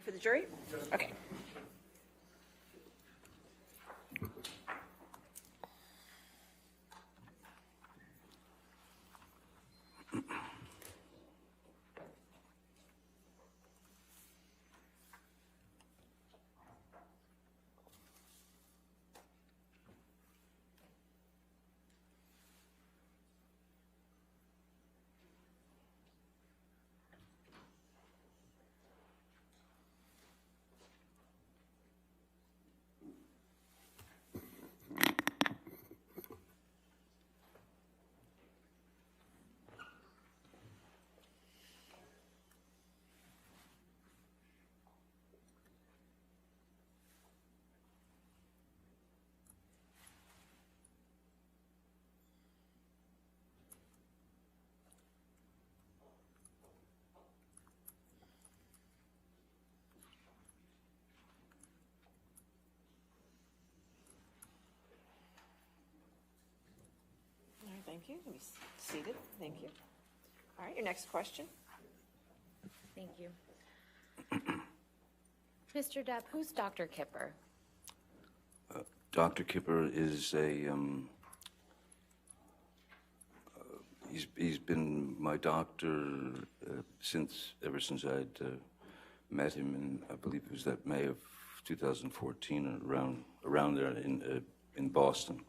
For the jury? Okay. All right, thank you. Be seated. Thank you. All right, your next question. Thank you. Mr. Depp, who's Dr. Kipper? Dr. Kipper is he's been my doctor ever since I'd met him in, I believe it was that May of 2014, or around there in Boston.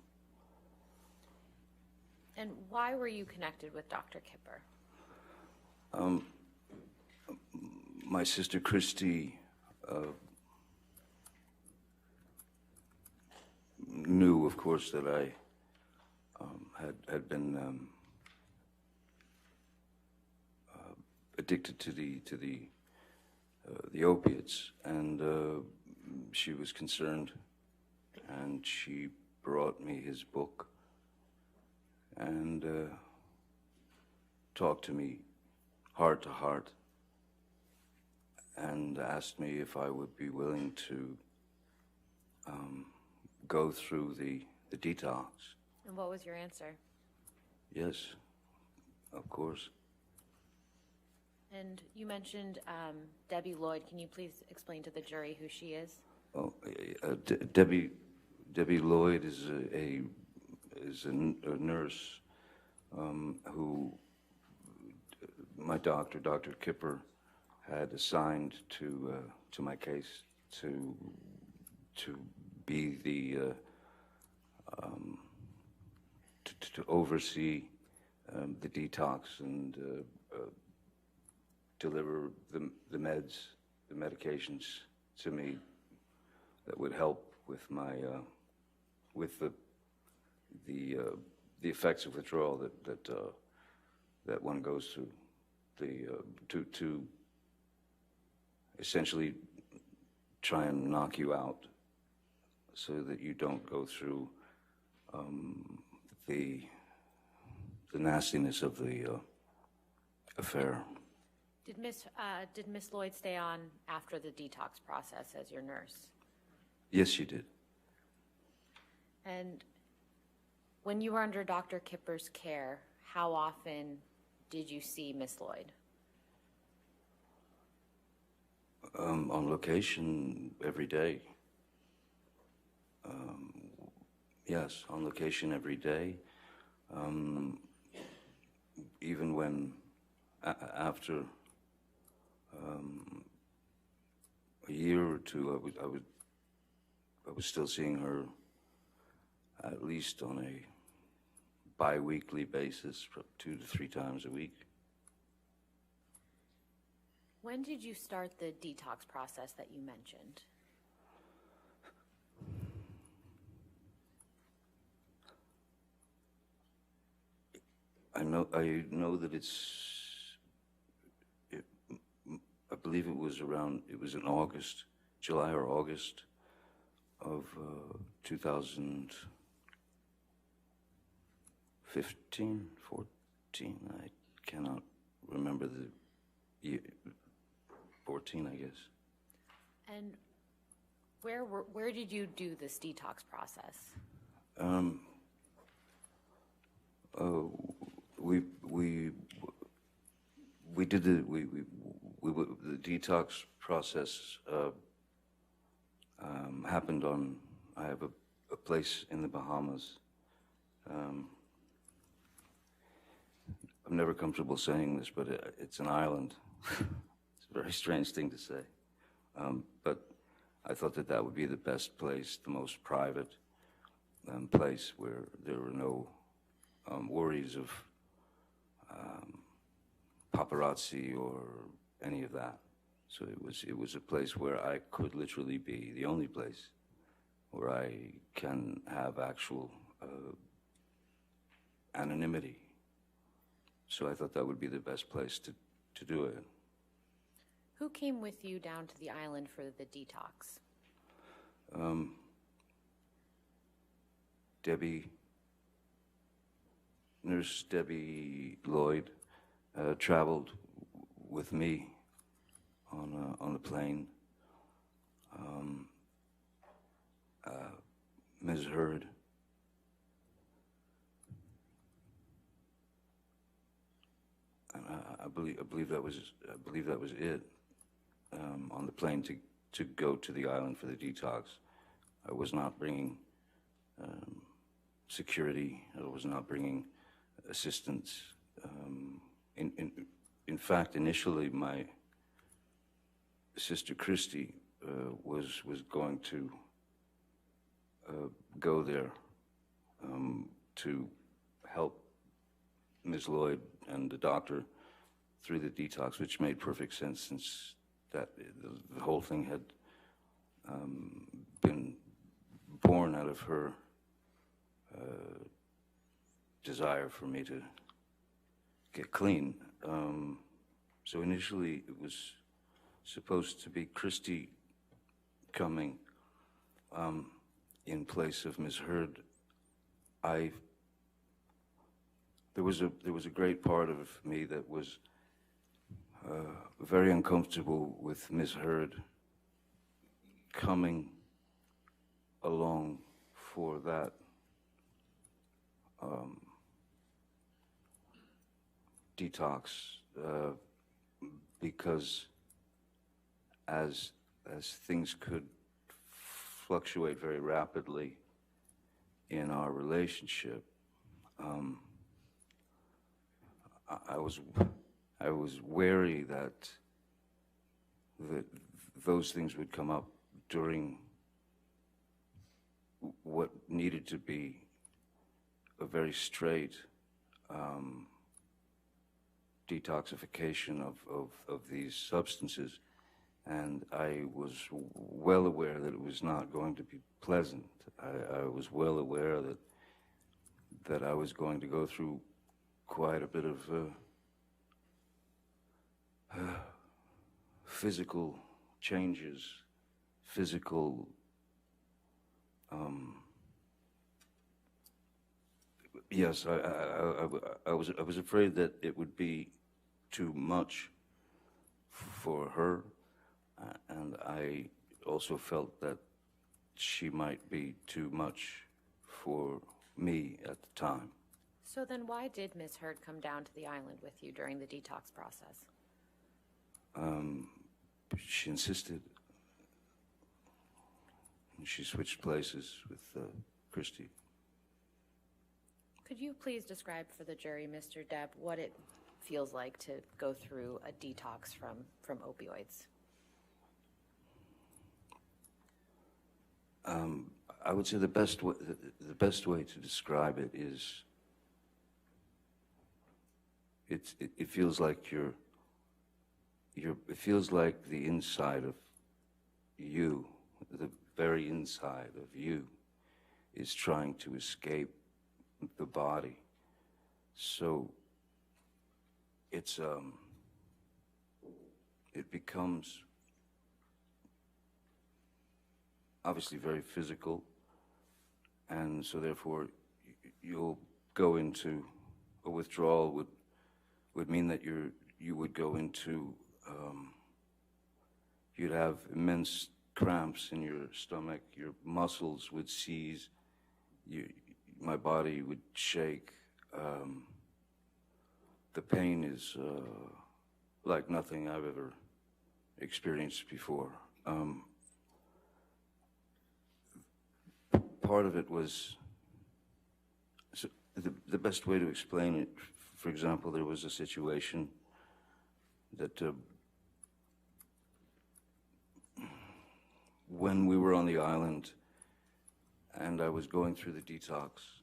And why were you connected with Dr. Kipper? My sister Christy knew, of course, that I had been addicted to the opiates, and she was concerned, and she brought me his book and talked to me heart to heart and asked me if I would be willing to go through the detox. And what was your answer? Yes, of course. And you mentioned Debbie Lloyd. Can you please explain to the jury who she is? Oh, Debbie Lloyd is a nurse who my doctor, Dr. Kipper, had assigned to my case to be the to oversee the detox and deliver the medications to me that would help with my with the effects of withdrawal that one goes through, to essentially try and knock you out so that you don't go through the nastiness of the affair. Did Miss Lloyd stay on after the detox process as your nurse? Yes, she did. And when you were under Dr. Kipper's care, how often did you see Miss Lloyd? On location every day. Yes, on location every day. Even when after a year or two, I was still seeing her at least on a bi-weekly basis, 2 to 3 times a week. When did you start the detox process that you mentioned? I know that I believe it was in August, July or August of 2015, 14, I cannot remember the year, 14, I guess. And where did you do this detox process? We did the detox process happened on, I have a place in the Bahamas. I'm never comfortable saying this, but it's an island. It's a very strange thing to say. But I thought that that would be the best place, the most private place where there were no worries of paparazzi or any of that. So it was a place where I could literally be, the only place where I can have actual anonymity. So I thought that would be the best place to do it. Who came with you down to the island for the detox? Nurse Debbie Lloyd traveled with me on the plane. Ms. Hurd. And I believe that was it on the plane to go to the island for the detox. I was not bringing security. I was not bringing assistance. In fact, initially, my sister Christy was going to go there to help Ms. Lloyd and the doctor through the detox, which made perfect sense since that the whole thing had been born out of her desire for me to get clean. So initially it was supposed to be Christy coming in place of Ms. Hurd. There was a great part of me that was very uncomfortable with Ms. Hurd coming along for that detox, because as things could fluctuate very rapidly in our relationship, I was wary that those things would come up during what needed to be a very straight detoxification of these substances. And I was well aware that it was not going to be pleasant. I was well aware that I was going to go through quite a bit of physical changes, physical yes, I was afraid that it would be too much for her, and I also felt that she might be too much for me at the time. So then why did Ms. Hurd come down to the island with you during the detox process? She insisted. She switched places with Christy. Could you please describe for the jury, Mr. Depp, what it feels like to go through a detox from opioids? I would say the best way to describe it is it feels like it feels like the inside of you, the very inside of you, is trying to escape the body. So it becomes obviously very physical, and so therefore you'll go into a withdrawal would mean that you would go into you'd have immense cramps in your stomach, your muscles would seize, my body would shake. The pain is like nothing I've ever experienced before. Part of it was, so the best way to explain it, for example, there was a situation that when we were on the island and I was going through the detox,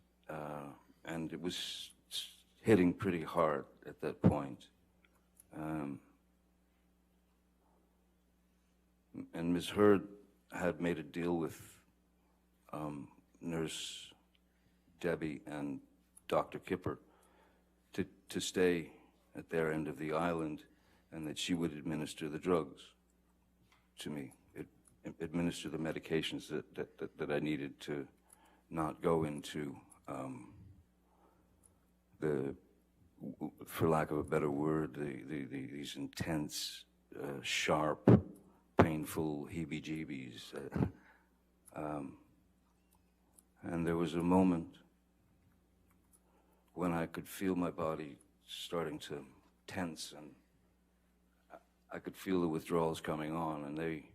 and it was hitting pretty hard at that point. And Ms. Heard had made a deal with Nurse Debbie and Dr. Kipper to stay at their end of the island, and that she would administer the drugs to me, administer the medications that I needed to not go into for lack of a better word, these intense, sharp, painful heebie-jeebies. And there was a moment when I could feel my body starting to tense, and I could feel the withdrawals coming on, and they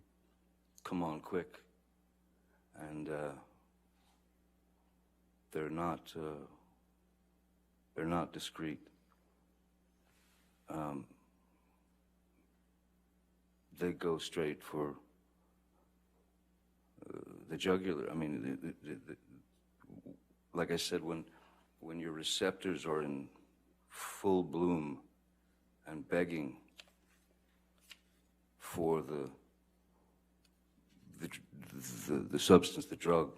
come on quick, and they're not discreet. They go straight for the jugular. I mean, like I said, when your receptors are in full bloom and begging for the substance, the drug,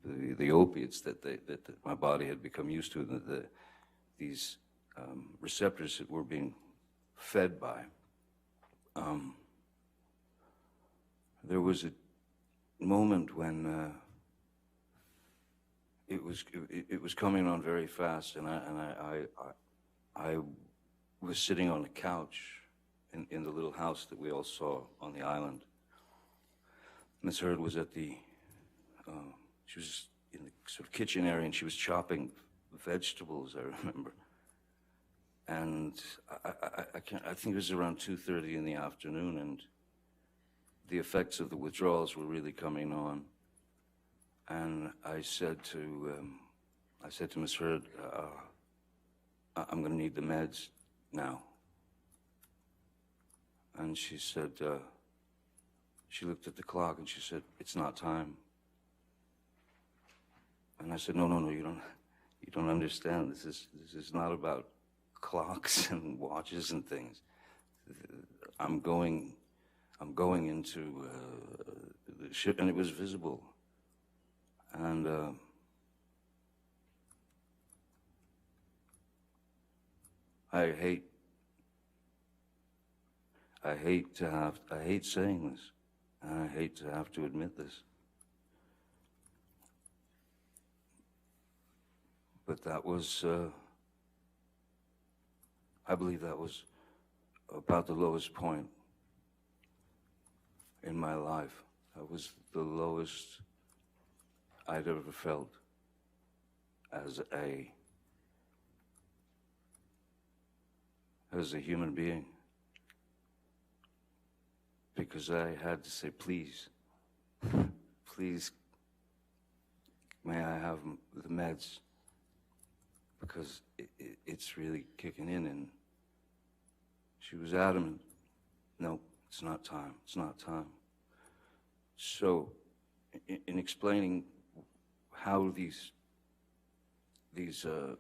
the opiates that my body had become used to, these receptors that were being fed by. There was a moment when it was coming on very fast, and I was sitting on a couch in the little house that we all saw on the island. Miss Heard was at she was in the sort of kitchen area, and she was chopping vegetables, I remember. And I think it was around 2:30 in the afternoon, and the effects of the withdrawals were really coming on. And I said to Miss Heard, I'm going to need the meds now. And she said, she looked at the clock and she said, "It's not time." And I said, no, you don't understand. This is not about clocks and watches and things. I'm going into the ship, and it was visible. And I hate saying this, and I hate to have to admit this. But that was, I believe that was about the lowest point in my life. That was the lowest I'd ever felt as a human being. Because I had to say, please, may I have the meds? Because it's really kicking in. And she was adamant, no, it's not time, it's not time. So in explaining how these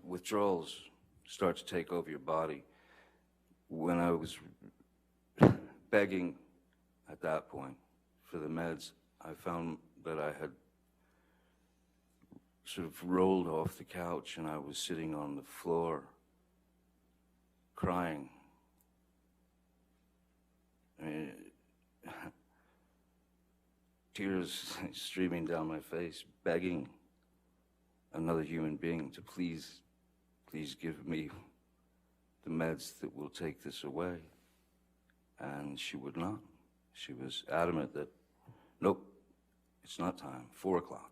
withdrawals start to take over your body, when I was begging at that point for the meds, I found that I had sort of rolled off the couch, and I was sitting on the floor crying. I mean, tears streaming down my face, begging another human being to please give me the meds that will take this away. And she would not. She was adamant that, nope, it's not time, 4 o'clock.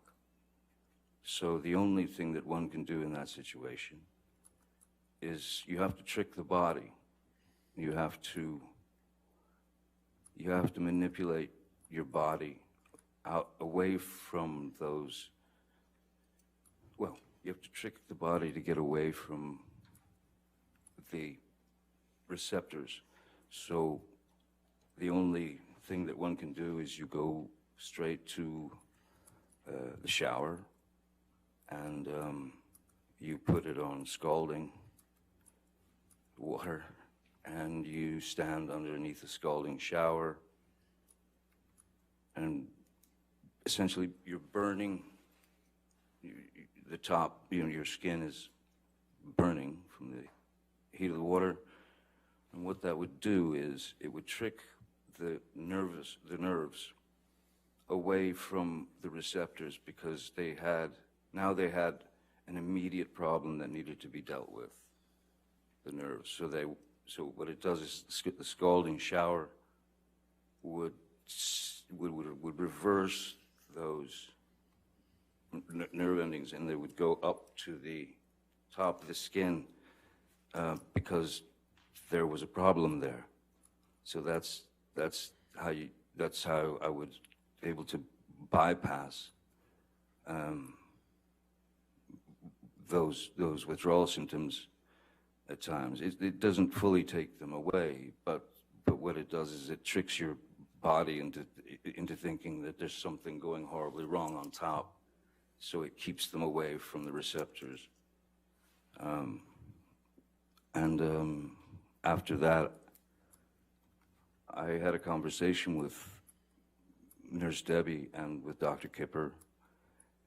So the only thing that one can do in that situation is you have to trick the body. You have to you have to manipulate your body out away from those. Well, you have to trick the body to get away from the receptors. So the only thing that one can do is you go straight to the shower, and you put it on scalding water, and you stand underneath the scalding shower, and essentially you're burning the top, your skin is burning from the heat of the water. And what that would do is it would trick the nerves away from the receptors, because they had an immediate problem that needed to be dealt with, the nerves. So what it does is the scalding shower would reverse those nerve endings, and they would go up to the top of the skin, because there was a problem there. So that's how I was able to bypass those withdrawal symptoms at times. It doesn't fully take them away, but what it does is it tricks your body into thinking that there's something going horribly wrong on top. So it keeps them away from the receptors. After that, I had a conversation with Nurse Debbie and with Dr. Kipper,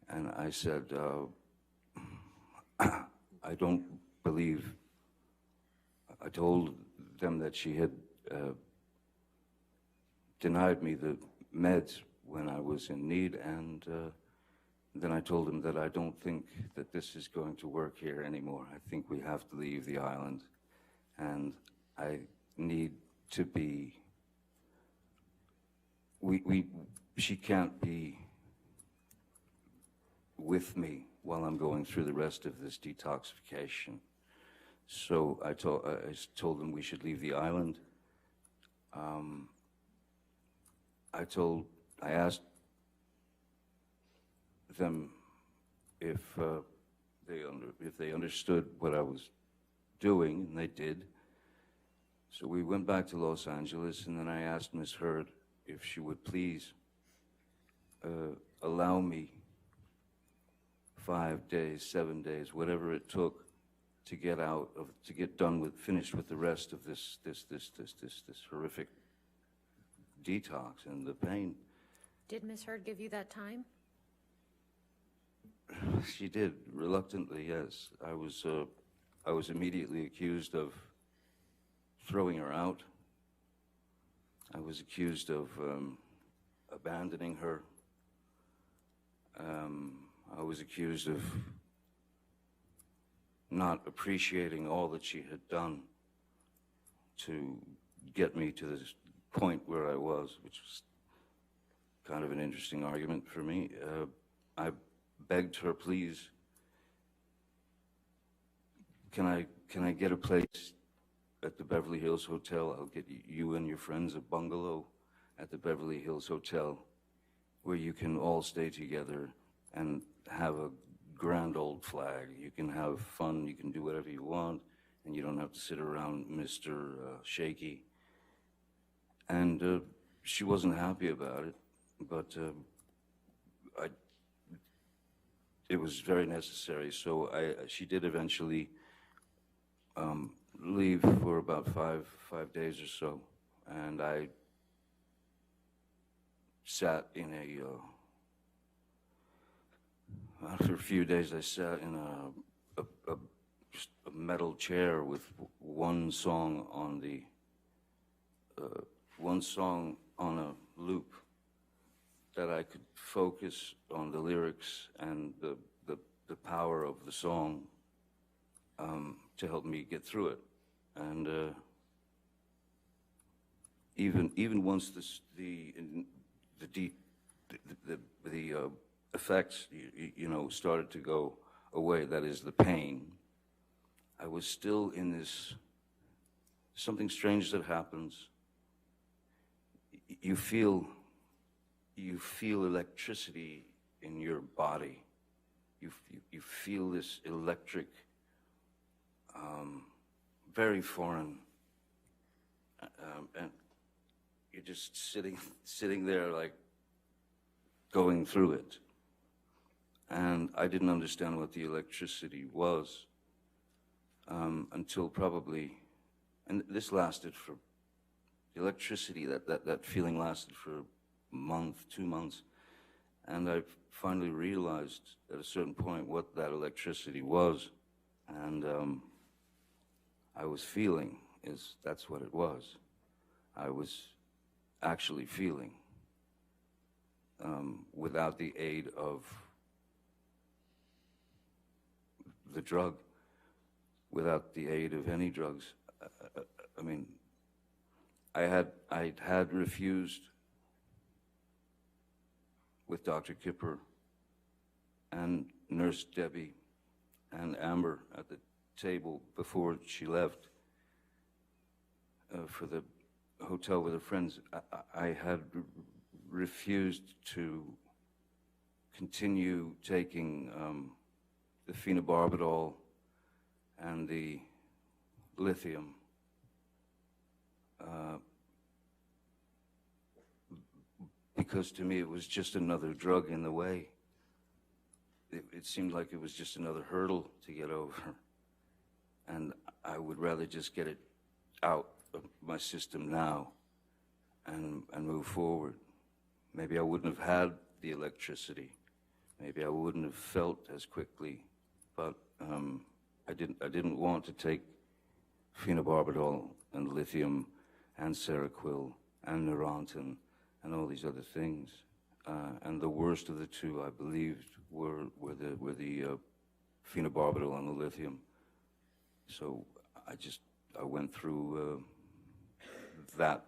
and I said, I don't believe, I told them that she had denied me the meds when I was in need, and then I told them that I don't think that this is going to work here anymore. I think we have to leave the island, and I need to be, she can't be with me while I'm going through the rest of this detoxification. So I told them we should leave the island. I asked them if they understood what I was doing, and they did. So we went back to Los Angeles, and then I asked Ms. Hurd if she would please allow me 5 days, 7 days, whatever it took to get finished with the rest of this horrific detox and the pain. Did Ms. Hurd give you that time? She did, reluctantly, yes. I was immediately accused of throwing her out. I was accused of abandoning her. I was accused of not appreciating all that she had done to get me to this point where I was, which was kind of an interesting argument for me. I begged her, please, can I get a place at the Beverly Hills Hotel? I'll get you and your friends a bungalow at the Beverly Hills Hotel where you can all stay together and have a grand old flag. You can have fun, you can do whatever you want, and you don't have to sit around Mr. Shaky. And she wasn't happy about it, but it was very necessary. So she did eventually leave for about five days or so, and I sat in after a few days, I sat in just a metal chair with one song on a loop, that I could focus on the lyrics and the power of the song to help me get through it. And even once the effects started to go away, that is the pain, I was still in this something strange that happens. you feel electricity in your body. You feel this electric, very foreign, and you're just sitting there like going through it. And I didn't understand what the electricity was until probably, and this lasted for, the electricity, that feeling lasted for a month, 2 months. And I finally realized at a certain point what that electricity was. And I was feeling, that's what it was. I was actually feeling without the aid of the drug, without the aid of any drugs. I mean, I'd had refused with Dr. Kipper and Nurse Debbie and Amber at the table before she left for the hotel with her friends. I had refused to continue taking the phenobarbital and the lithium because to me it was just another drug in the way. It seemed like it was just another hurdle to get over. And I would rather just get it out of my system now and move forward. Maybe I wouldn't have had the electricity. Maybe I wouldn't have felt as quickly. But I didn't want to take phenobarbital and lithium and Seroquel and Neurontin and all these other things. And the worst of the two, I believed, were the phenobarbital and the lithium. So I went through that.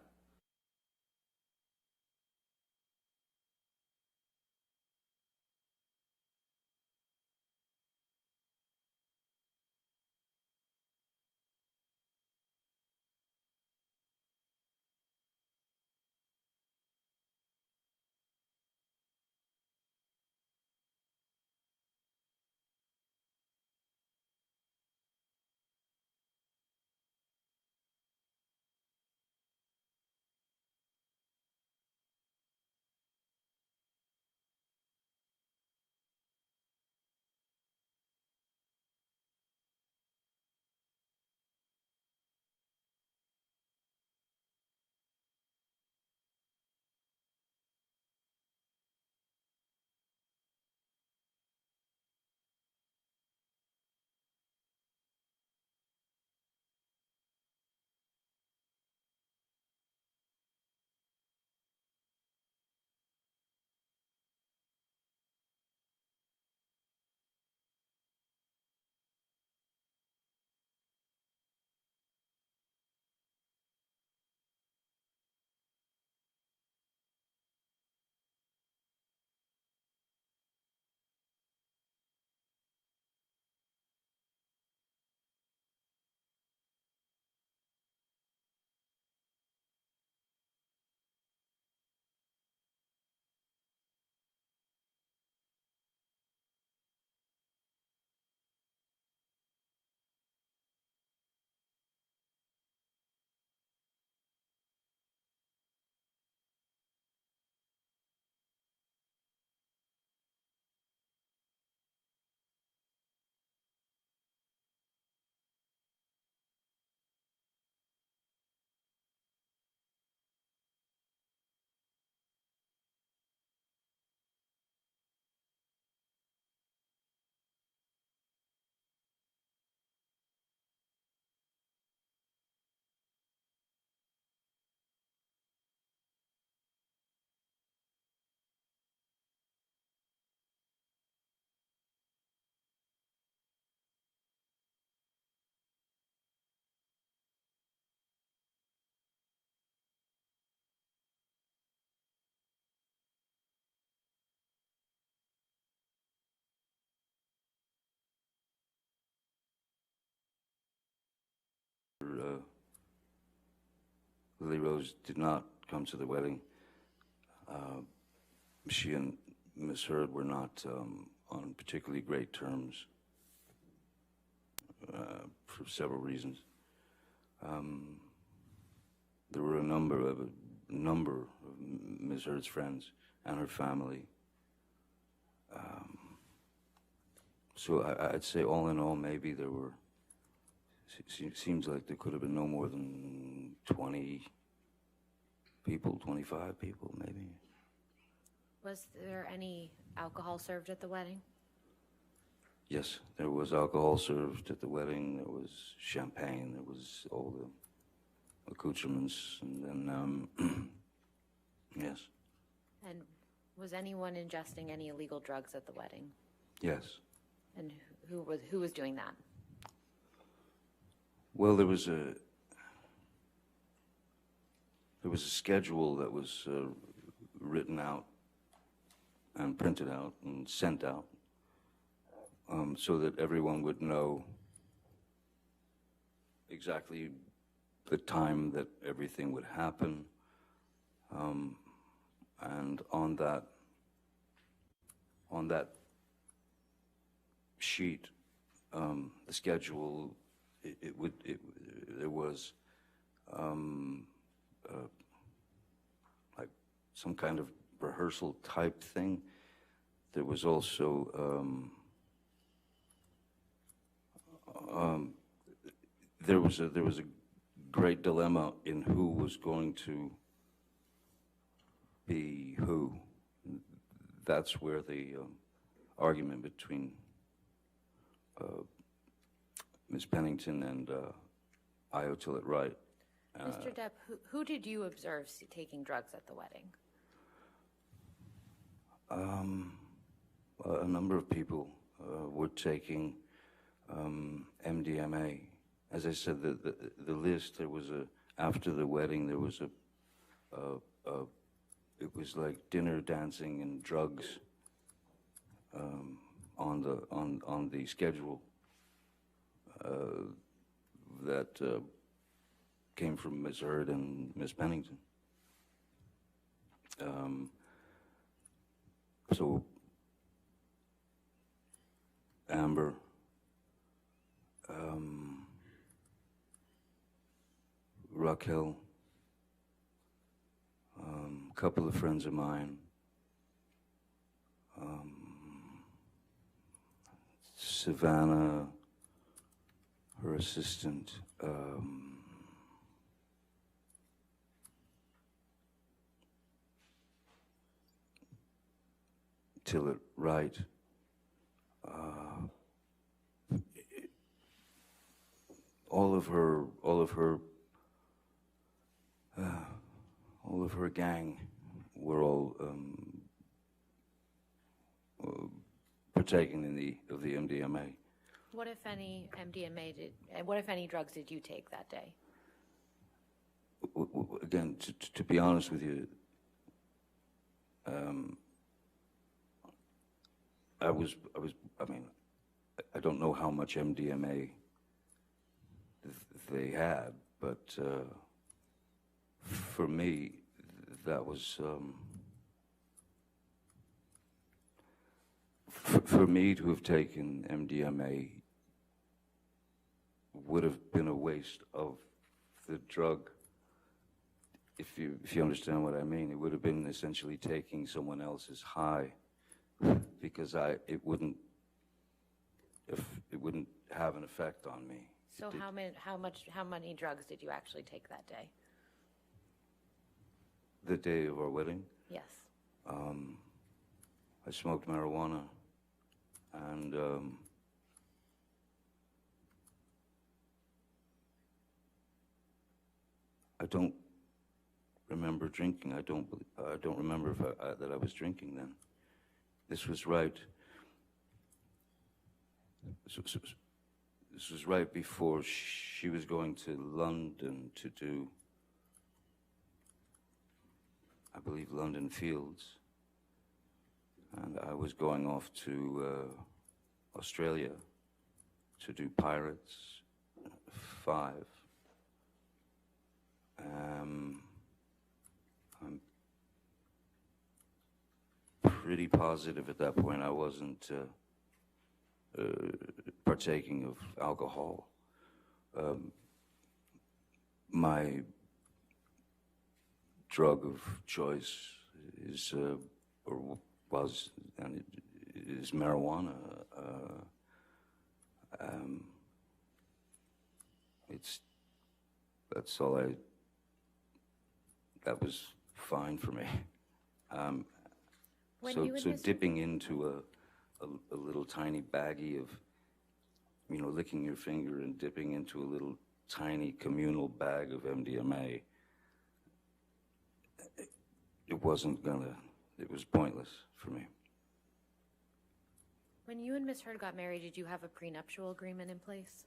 Lily Rose did not come to the wedding. she and Miss Heard were not on particularly great terms for several reasons. There were a number of Miss Heard's friends and her family. So I'd say all in all, maybe there were, seems like there could have been no more than 20 people, 25 people, maybe. Was there any alcohol served at the wedding? Yes, there was alcohol served at the wedding. There was champagne. There was all the accoutrements, and then yes, And was anyone ingesting any illegal drugs at the wedding? yes. And who was doing that? Well, there was a schedule that was written out and printed out and sent out, so that everyone would know exactly the time that everything would happen. And on that sheet, the schedule, there was like some kind of rehearsal type thing. There was also there was a great dilemma in who was going to be who. That's where the argument between Ms. Pennington and Io Tillett-Wright. Mr. Depp, who did you observe taking drugs at the wedding? A number of people were taking MDMA. As I said, the list, there was after the wedding, there was it was like dinner, dancing, and drugs on the schedule that came from Ms. Heard and Ms. Pennington. So Amber, Raquel, a couple of friends of mine, Savannah, her assistant, Tillett-Wright, all of her gang were all partaking of the MDMA. What if any what if any drugs did you take that day? Again, to be honest with you, I mean, I don't know how much MDMA they had, but for me, that was, for me to have taken MDMA would have been a waste of the drug. If you understand what I mean, it would have been essentially taking someone else's high, because it wouldn't have an effect on me. So how many drugs did you actually take that day? The day of our wedding, Yes. I smoked marijuana, and I don't remember drinking. I don't remember that I was drinking then. This was right. This was right before she was going to London to do, I believe, London Fields, and I was going off to Australia to do Pirates 5. I'm pretty positive at that point I wasn't partaking of alcohol. My drug of choice is, or was, and it is marijuana. That's all that was fine for me. When So, you and so Mr. dipping into a little tiny baggie of, licking your finger and dipping into a little tiny communal bag of MDMA, it was pointless for me. When you and Miss Heard got married, did you have a prenuptial agreement in place?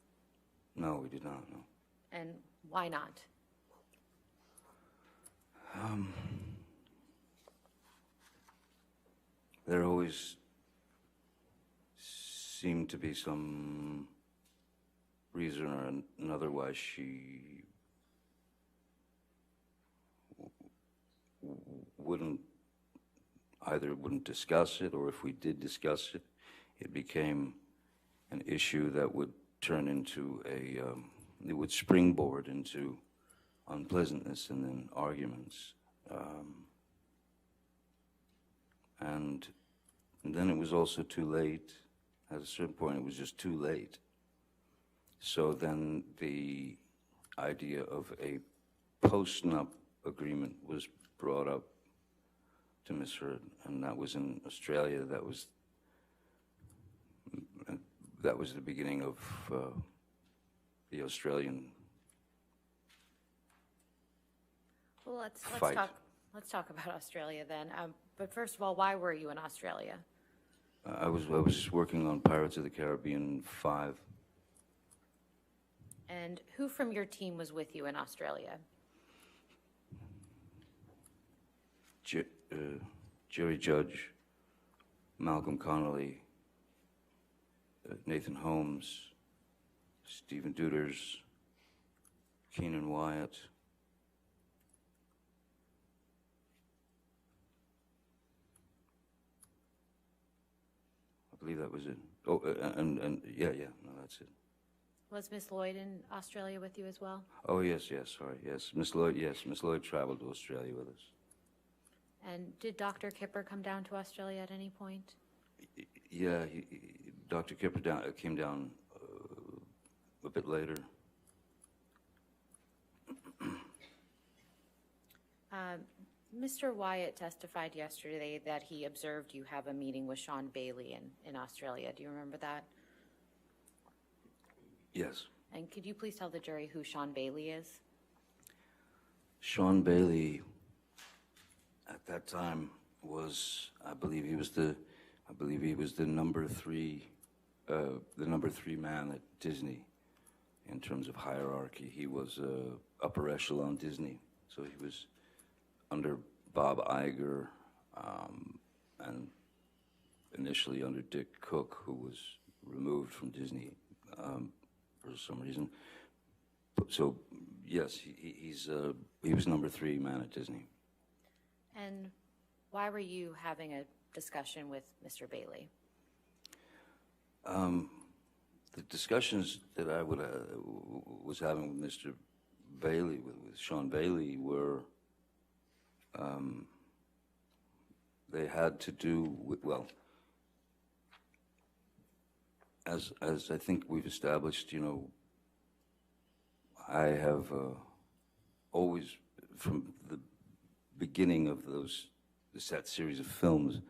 No, we did not, no. And why not? There always seemed to be some reason or another why she wouldn't discuss it, or if we did discuss it, it became an issue that would turn into it would springboard into unpleasantness and then arguments. And then it was also too late. At a certain point, it was just too late. So then the idea of a post-nup agreement was brought up to Miss Heard, and that was in Australia. That was the beginning of the Australian Well, let's fight. talk about Australia then. But first of all, why were you in Australia? I was working on Pirates of the Caribbean 5. And who from your team was with you in Australia? Jerry Judge, Malcolm Connolly, Nathan Holmes, Stephen Duders, Keenan Wyatt. I believe that was it. Oh, and yeah, no, that's it. Was Miss Lloyd in Australia with you as well? Oh, yes, sorry, yes. Miss Lloyd traveled to Australia with us. And did Dr. Kipper come down to Australia at any point? Yeah, Dr. Kipper came down a bit later. Mr. Wyatt testified yesterday that he observed you have a meeting with Sean Bailey in Australia. Do you remember that? Yes. And could you please tell the jury who Sean Bailey is? Sean Bailey, at that time, I believe he was the number three man at Disney in terms of hierarchy. He was upper echelon Disney, so he was under Bob Iger, and initially under Dick Cook, who was removed from Disney for some reason. So yes, he was number 3 man at Disney. And why were you having a discussion with Mr. Bailey? The discussions that I was having with Mr. Bailey, with Sean Bailey, were they had to do with, well, as I think we've established, I have always, from the beginning of that series of films,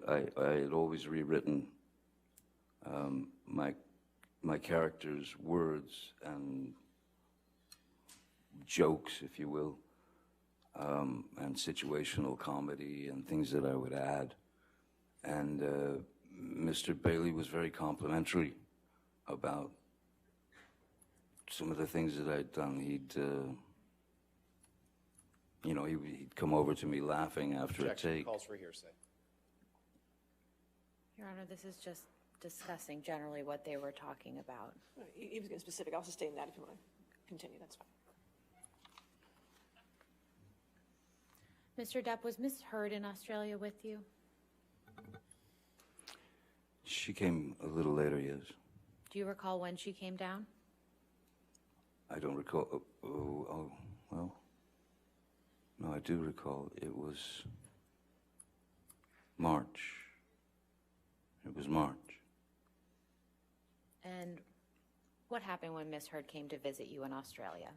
I had always rewritten my character's words and jokes, if you will, and situational comedy and things that I would add. And Mr. Bailey was very complimentary about some of the things that I'd done. He'd come over to me laughing after Objection. a take. Calls for hearsay. Your Honor, this is just discussing generally what they were talking about. He was getting specific. I'll sustain that if you want to continue. That's fine. Mr. Depp, was Miss Heard in Australia with you? She came a little later, yes. Do you recall when she came down? I don't recall. Well, no, I do recall. It was March. It was March. And what happened when Miss Heard came to visit you in Australia?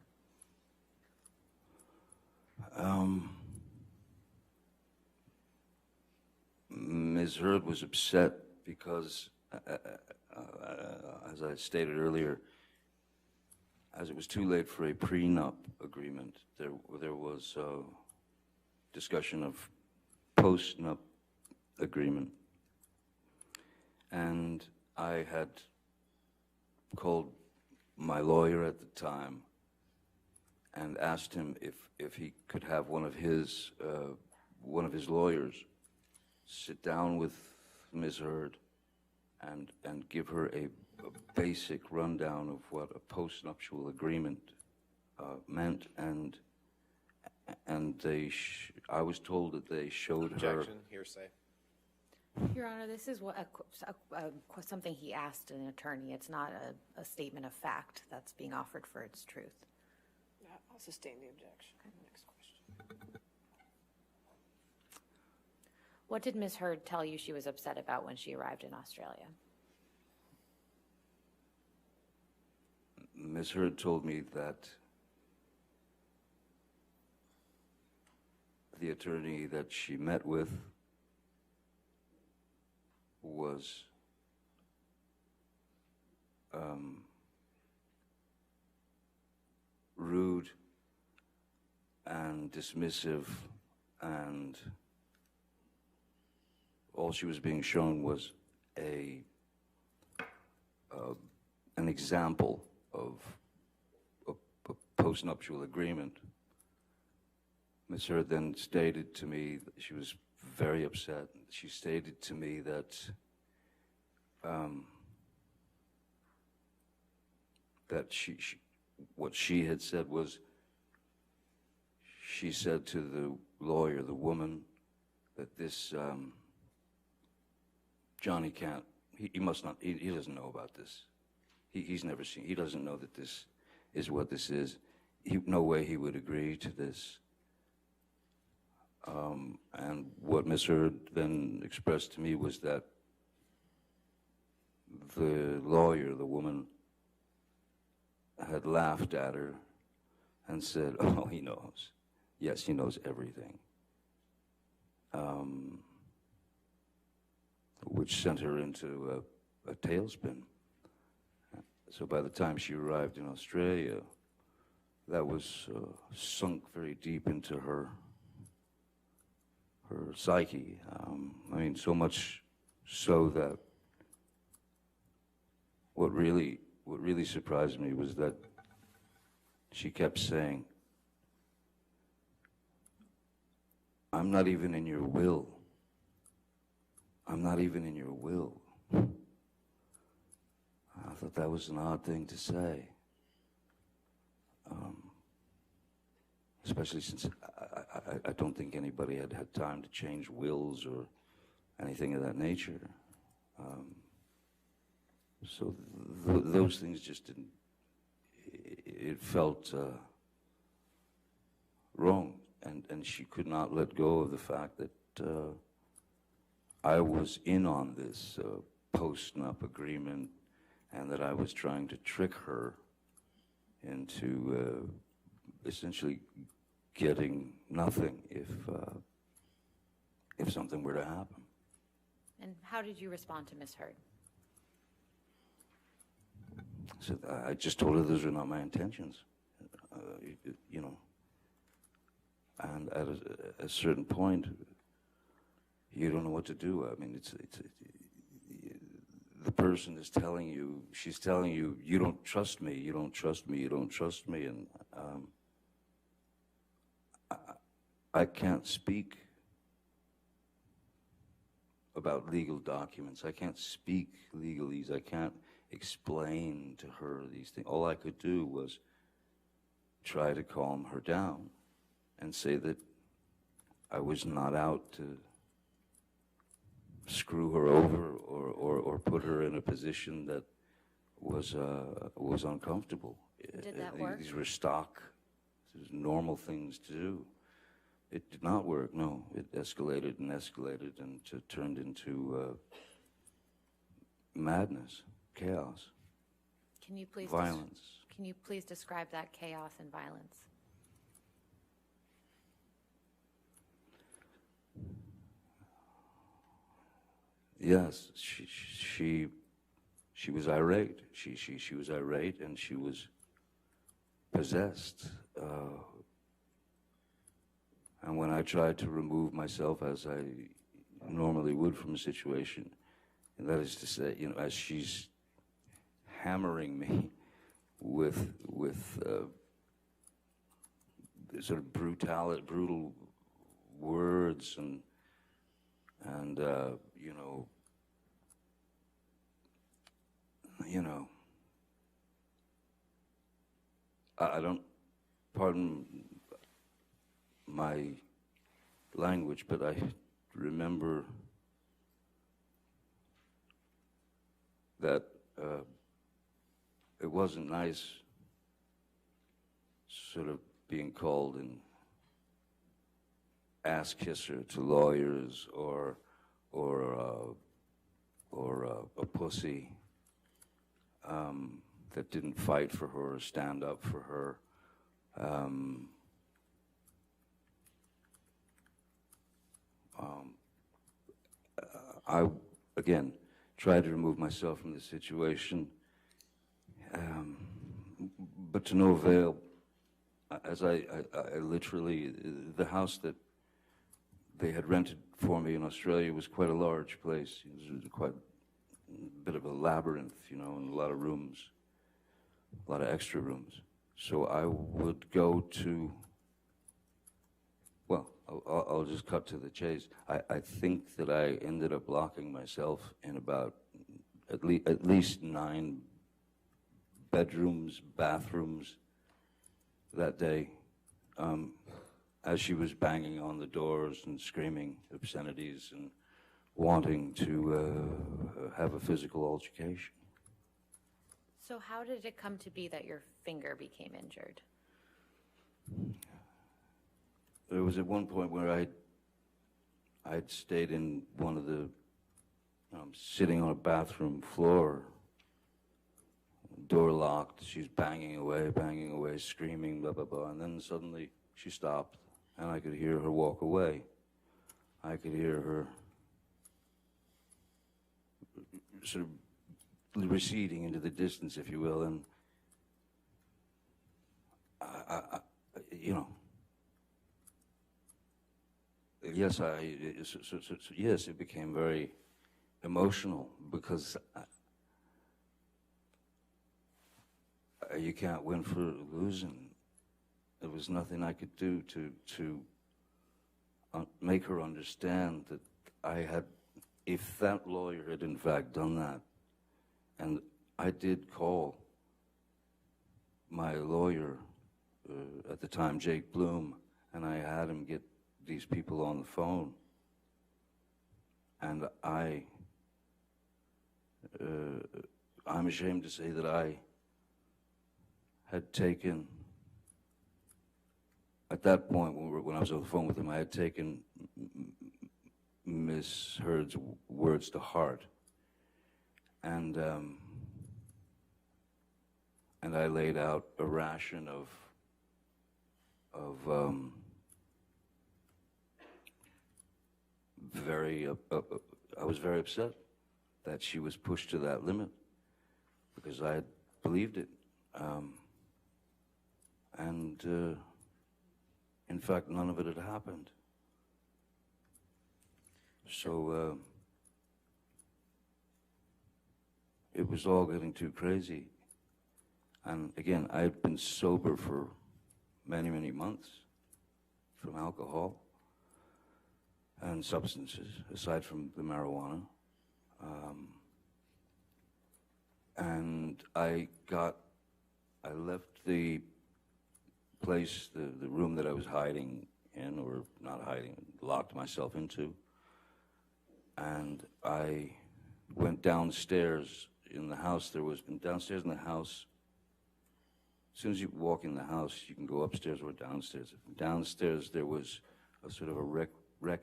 Ms. Heard was upset because, as I stated earlier, as it was too late for a prenup agreement, there was discussion of post-nup agreement. And I had called my lawyer at the time and asked him if he could have one of his lawyers sit down with Ms. Heard and give her a basic rundown of what a postnuptial agreement meant, and I was told that they showed her. Objection, hearsay. Your Honor, this is something he asked an attorney. It's not a statement of fact that's being offered for its truth. I'll sustain the objection. Next question. What did Ms. Heard tell you she was upset about when she arrived in Australia? Ms. Heard told me that the attorney that she met with was rude and dismissive, and all she was being shown was an example of a postnuptial agreement. Ms. Heard then stated to me that she was very upset. She stated to me that what she had said was, she said to the lawyer, the woman, that this Johnny can't, he must not, he doesn't know about this. He's never seen, he doesn't know that this is what this is. No way he would agree to this. And what Ms. Heard then expressed to me was that the lawyer, the woman, had laughed at her and said, "Oh, he knows. Yes, he knows everything." Which sent her into a tailspin. So by the time she arrived in Australia, that was sunk very deep into her psyche. I mean, so much so that what really surprised me was that she kept saying, "I'm not even in your will. I'm not even in your will." I thought that was an odd thing to say. Especially since I don't think anybody had had time to change wills or anything of that nature. So those things just didn't, it felt wrong. And she could not let go of the fact that I was in on this post-nup agreement, and that I was trying to trick her into essentially getting nothing if something were to happen. And how did you respond to Ms. Heard? So I just told her those are not my intentions, you know. And at a certain point, you don't know what to do. I mean, it's the person is telling you, she's telling you, you don't trust me, you don't trust me, you don't trust me, and I can't speak about legal documents. I can't speak legalese. I can't explain to her these things. All I could do was try to calm her down and say that I was not out to screw her over or put her in a position that was uncomfortable. Did that work? These were stock, these were normal things to do. It did not work, no. It escalated and escalated and turned into madness, chaos, Can you please violence. Can you please describe that chaos and violence? Yes, she was irate. She was irate, and she was possessed. And when I tried to remove myself, as I normally would from a situation, and that is to say, you know, as she's hammering me with sort of brutal words and I don't, pardon my language, but I remember that it wasn't nice sort of being called an ass kisser to lawyers or a pussy that didn't fight for her or stand up for her. I, again, tried to remove myself from the situation, but to no avail. As I literally, the house that they had rented for me in Australia was quite a large place. It was quite a bit of a labyrinth, you know, and a lot of rooms, a lot of extra rooms. So I would go to, well, I'll just cut to the chase. I think that I ended up locking myself in about at least 9 bedrooms, bathrooms that day, as she was banging on the doors and screaming obscenities and wanting to have a physical altercation. So how did it come to be that your finger became injured? There was at one point where I'd stayed in one of the, sitting on a bathroom floor, door locked, she's banging away, screaming, blah, blah, blah, and then suddenly she stopped, and I could hear her walk away. I could hear her sort of receding into the distance, if you will, and I yes, yes, it became very emotional because you can't win for losing. There was nothing I could do to make her understand that I had, if that lawyer had in fact done that, and I did call my lawyer at the time, Jake Bloom, and I had him get these people on the phone, and I'm ashamed to say that I had taken, at that point when I was on the phone with him, I had taken Miss Heard's words to heart, and I laid out a ration of I was very upset that she was pushed to that limit because I had believed it. In fact, none of it had happened. So it was all getting too crazy. And again, I had been sober for many, many months from alcohol and substances, aside from the marijuana. And I left the place, the room that I was hiding in, or not hiding, locked myself into, and I went downstairs in the house. Downstairs in the house, as soon as you walk in the house, you can go upstairs or downstairs. Downstairs there was a sort of a rec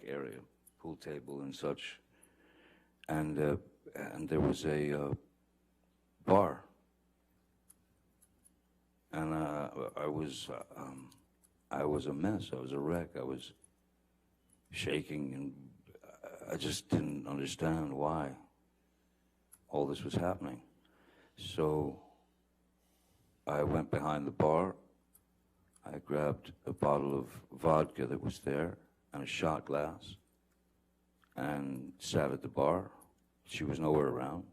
area, pool table and such, and there was a bar. And I was a mess. I was a wreck. I was shaking, and I just didn't understand why all this was happening. So I went behind the bar. I grabbed a bottle of vodka that was there and a shot glass and sat at the bar. She was nowhere around.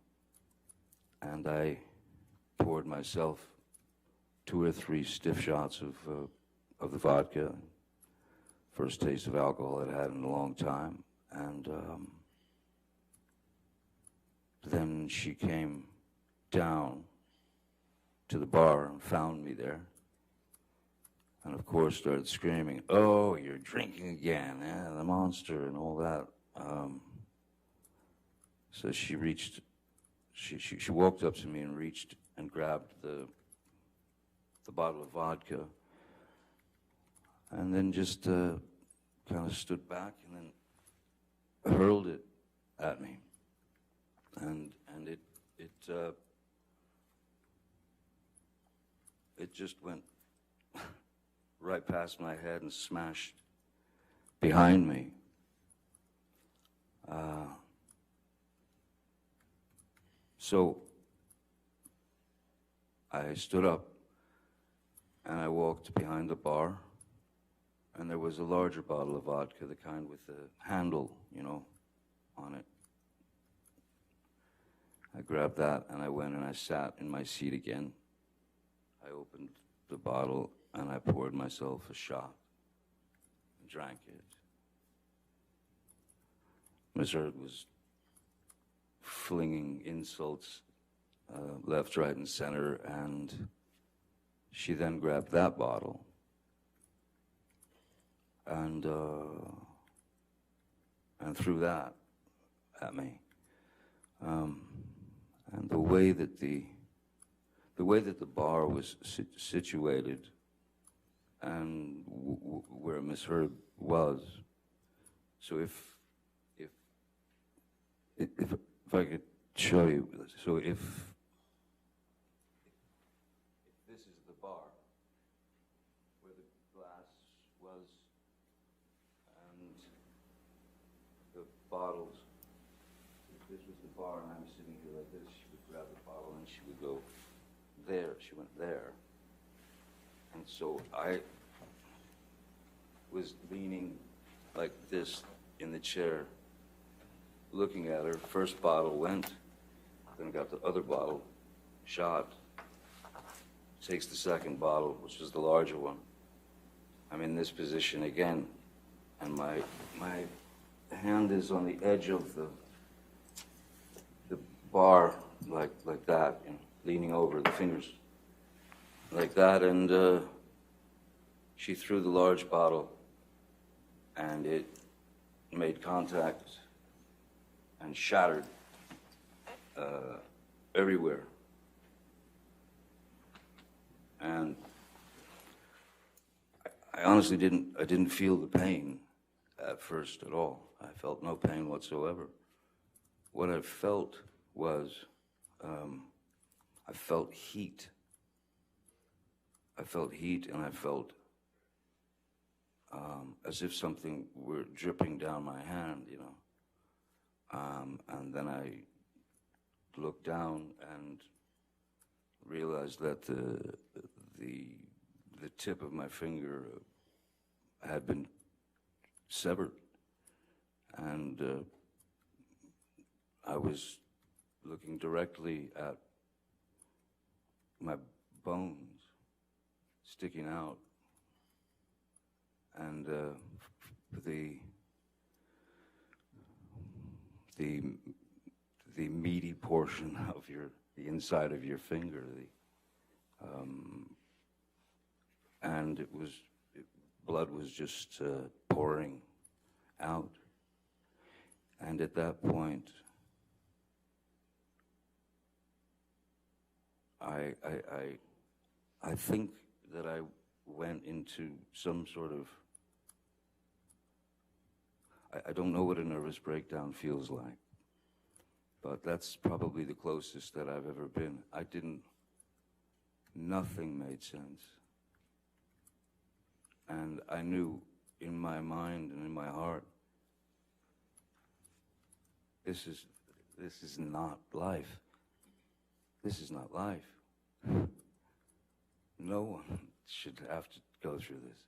And I poured myself 2 or 3 stiff shots of the vodka. First taste of alcohol I'd had in a long time. And then she came down to the bar and found me there. And of course started screaming, "Oh, you're drinking again, the monster," and all that. So she walked up to me and reached and grabbed the bottle of vodka, and then just kind of stood back and then hurled it at me, and it just went right past my head and smashed behind me. So I stood up and I walked behind the bar, and there was a larger bottle of vodka, the kind with the handle, on it. I grabbed that and I went and I sat in my seat again. I opened the bottle and I poured myself a shot and drank it. Miss Heard was flinging insults left, right, and center, and she then grabbed that bottle and threw that at me. And the way that the bar was situated and where Miss Heard was, so if I could show you, so if this is the bar where the glass was and the bottles, if this was the bar and I'm sitting here like this, she would grab the bottle and she would go there. She went there. And so I was leaning like this in the chair, looking at her. First bottle went, then got the other bottle, shot, takes the second bottle, which is the larger one. I'm in this position again, and my hand is on the edge of the bar, like that, leaning over, the fingers like that, and she threw the large bottle, and it made contact and shattered everywhere. And I honestly didn't feel the pain at first at all. I felt no pain whatsoever. What I felt was, I felt heat. I felt heat, and I felt as if something were dripping down my hand, and then I looked down and realized that the tip of my finger had been severed, and I was looking directly at my bones sticking out, and the meaty portion of the inside of your finger, and blood was just pouring out, And at that point, I think that I went into some sort of, I don't know what a nervous breakdown feels like, but that's probably the closest that I've ever been. Nothing made sense. And I knew in my mind and in my heart, this is not life. This is not life. No one should have to go through this.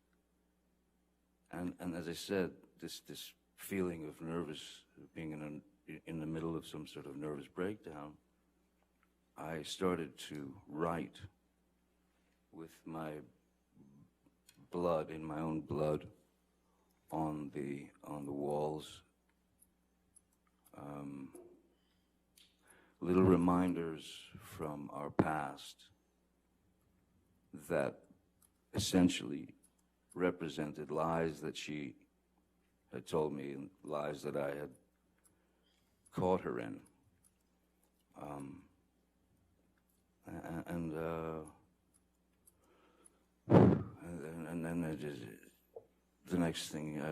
And as I said, this feeling of nervous, being in the middle of some sort of nervous breakdown, I started to write with my blood, in my own blood, on the walls, little reminders from our past that essentially represented lies that she had told me and lies that I had caught her in. And then the next thing,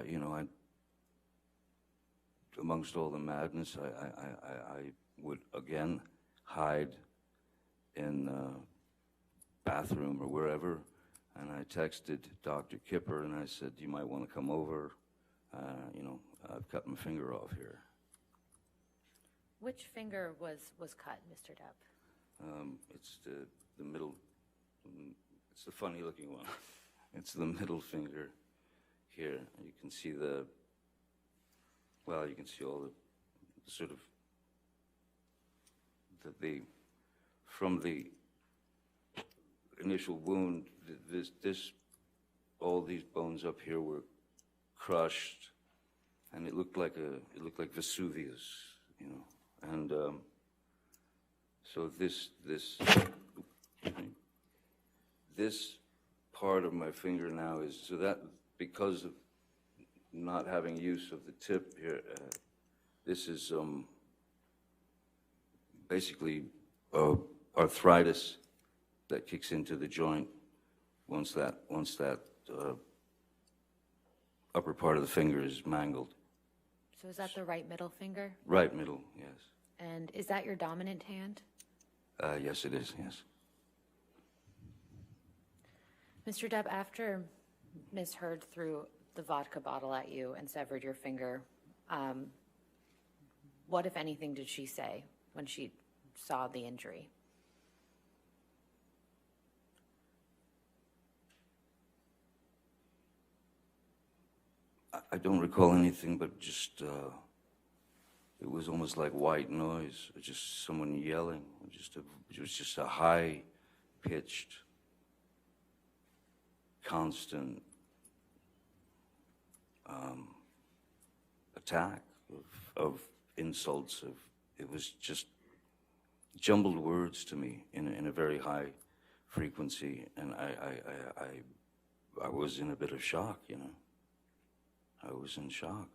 amongst all the madness, I would again hide in bathroom or wherever, and I texted Dr. Kipper and I said, you might want to come over. I've cut my finger off here. Which finger was cut, Mr. Depp? It's the middle, it's the funny looking one. It's the middle finger here. You can see you can see all the sort of, from the initial wound, all these bones up here were crushed, and it looked like Vesuvius, and so this part of my finger now is, so that because of not having use of the tip here, this is basically arthritis that kicks into the joint once that upper part of the finger is mangled. So is that the right middle finger? Right middle, yes. And is that your dominant hand? Yes, it is, yes. Mr. Depp, after Ms. Heard threw the vodka bottle at you and severed your finger, what, if anything, did she say when she saw the injury? I don't recall anything, but just, it was almost like white noise, just someone yelling. It was just a high-pitched, constant attack of insults. It was just jumbled words to me in a very high frequency, and I was in a bit of shock, I was in shock.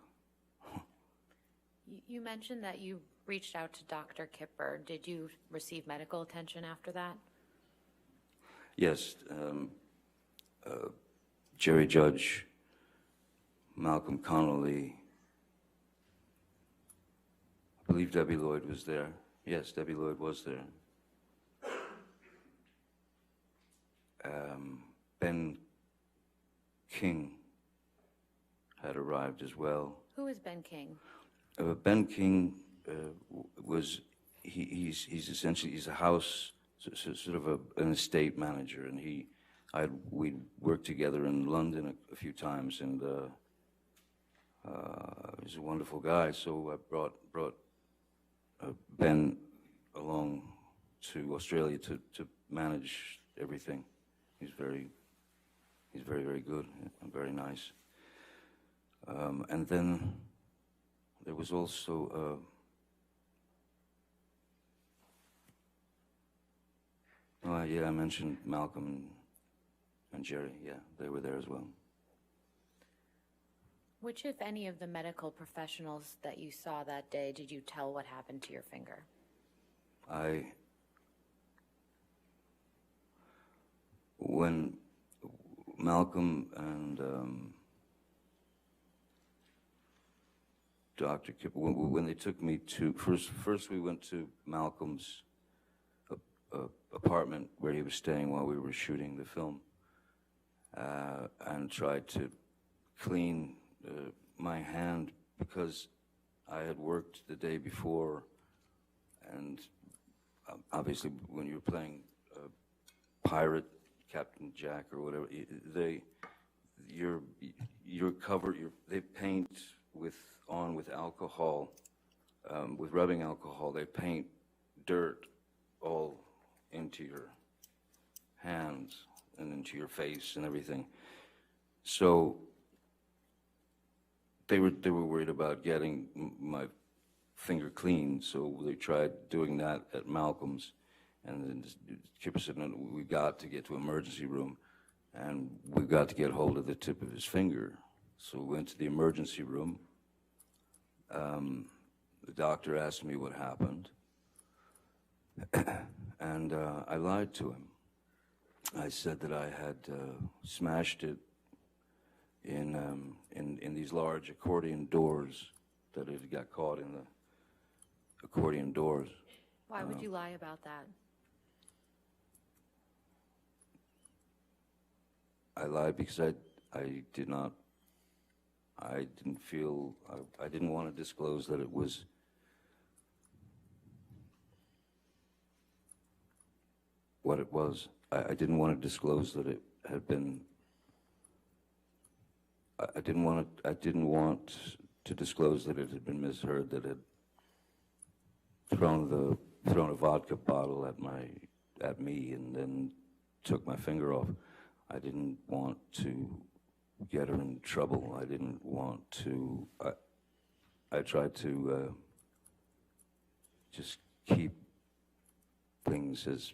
You mentioned that you reached out to Dr. Kipper. Did you receive medical attention after that? Yes. Jerry Judge, Malcolm Connolly, I believe Debbie Lloyd was there. Yes, Debbie Lloyd was there. Ben King had arrived as well. Who is Ben King? Ben King was, he's essentially, he's a house, sort of an estate manager, and we'd worked together in London a few times, and he's a wonderful guy. So I brought Ben along to Australia to manage everything. He's very, very good and very nice. And then there was also I mentioned Malcolm and Jerry. Yeah, they were there as well. Which, if any, of the medical professionals that you saw that day did you tell what happened to your finger? When Malcolm and Dr. Kipper, when they took me to, first we went to Malcolm's apartment where he was staying while we were shooting the film, and tried to clean my hand because I had worked the day before, and obviously when you're playing pirate, Captain Jack or whatever, you're covered. They paint with alcohol, with rubbing alcohol. They paint dirt all into your hands and into your face and everything. So they were worried about getting my finger clean. So they tried doing that at Malcolm's. And then Kipper said, no, we got to get to emergency room, and we got to get hold of the tip of his finger. So we went to the emergency room. The doctor asked me what happened, and I lied to him. I said that I had smashed it in these large accordion doors, that it got caught in the accordion doors. Why would you lie about that? I lied because I didn't want to disclose that it was what it was. I didn't want to disclose that it had been, I didn't want to disclose that it had been misheard, that it had thrown a vodka bottle at me and then took my finger off. I didn't want to get her in trouble. I didn't want to, I tried to just keep things as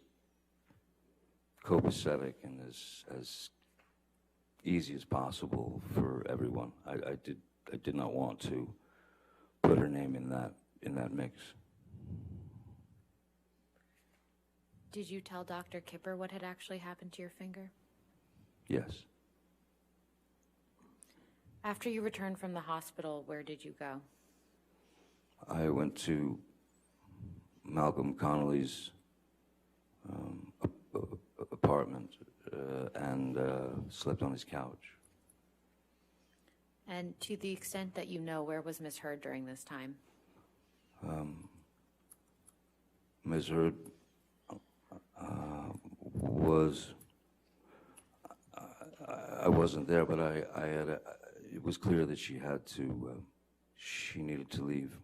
copacetic and as easy as possible for everyone. I did not want to put her name in that mix. Did you tell Dr. Kipper what had actually happened to your finger? Yes. After you returned from the hospital, where did you go? I went to Malcolm Connolly's apartment and slept on his couch. And to the extent that you know, where was Ms. Heard during this time? Ms. Heard was, I wasn't there, but I had, it was clear that she needed to leave.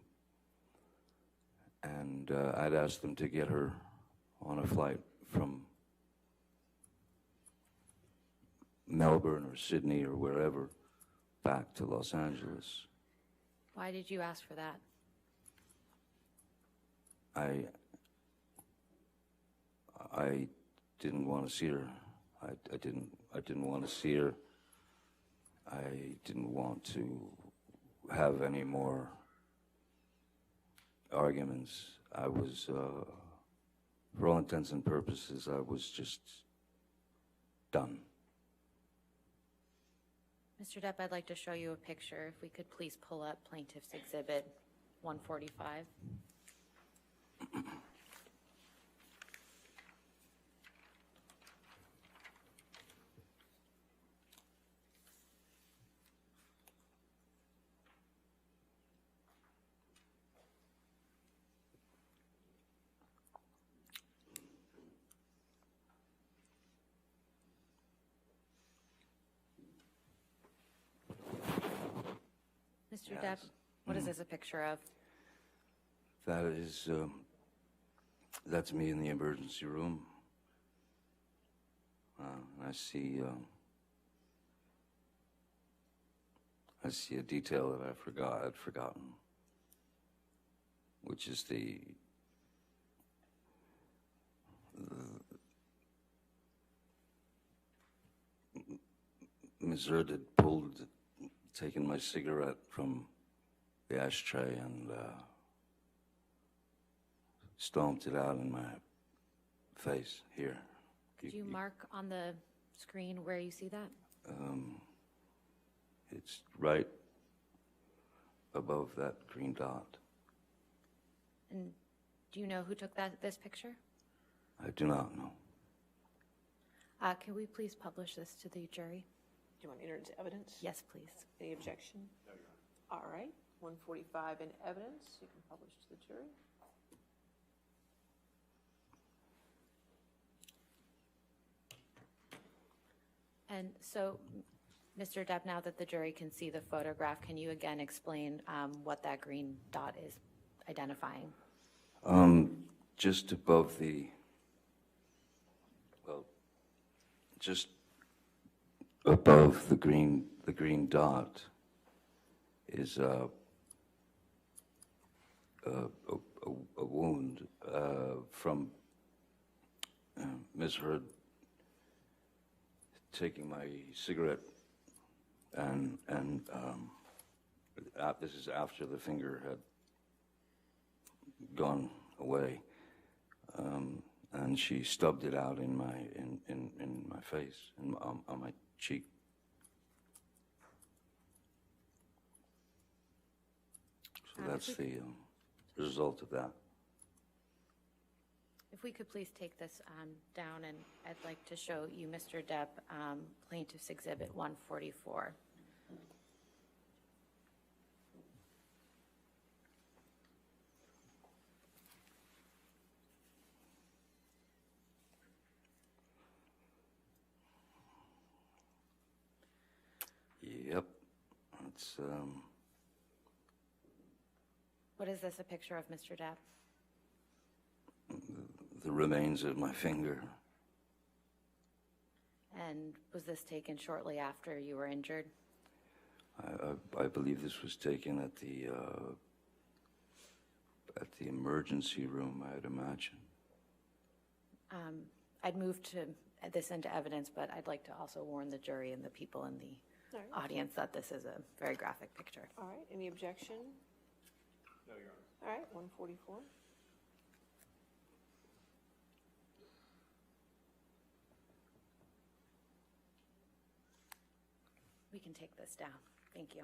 And I'd asked them to get her on a flight from Melbourne or Sydney or wherever back to Los Angeles. Why did you ask for that? I didn't want to see her. I didn't want to see her. I didn't want to have any more arguments. I was, for all intents and purposes, I was just done. Mr. Depp, I'd like to show you a picture. If we could please pull up Plaintiff's Exhibit 145. Mr. Depp, what is this a picture of? That is, that's me in the emergency room. I see a detail that I'd forgotten, which is Ms. Heard had pulled taken my cigarette from the ashtray and stomped it out in my face here. Could you mark on the screen where you see that? It's right above that green dot. And do you know who took this picture? I do not know. Can we please publish this to the jury? Do you want to enter into evidence? Yes, please. Any objection? No, Your Honor. All right, 145 in evidence. You can publish to the jury. And so, Mr. Depp, now that the jury can see the photograph, can you again explain what that green dot is identifying? Just above the, well, just above the green dot is a wound from Ms. Heard taking my cigarette, and this is after the finger had gone away, and she stubbed it out in my face and on my cheek. So that's the result of that. If we could please take this down, and I'd like to show you, Mr. Depp, Plaintiff's Exhibit 144. Yep, it's What is this a picture of, Mr. Depp? the remains of my finger. And was this taken shortly after you were injured? I believe this was taken at the emergency room, I'd imagine. I'd move to this into evidence, but I'd like to also warn the jury and the people in the All right. audience that this is a very graphic picture. All right, any objection? No, Your Honor. All right, 144. We can take this down. Thank you.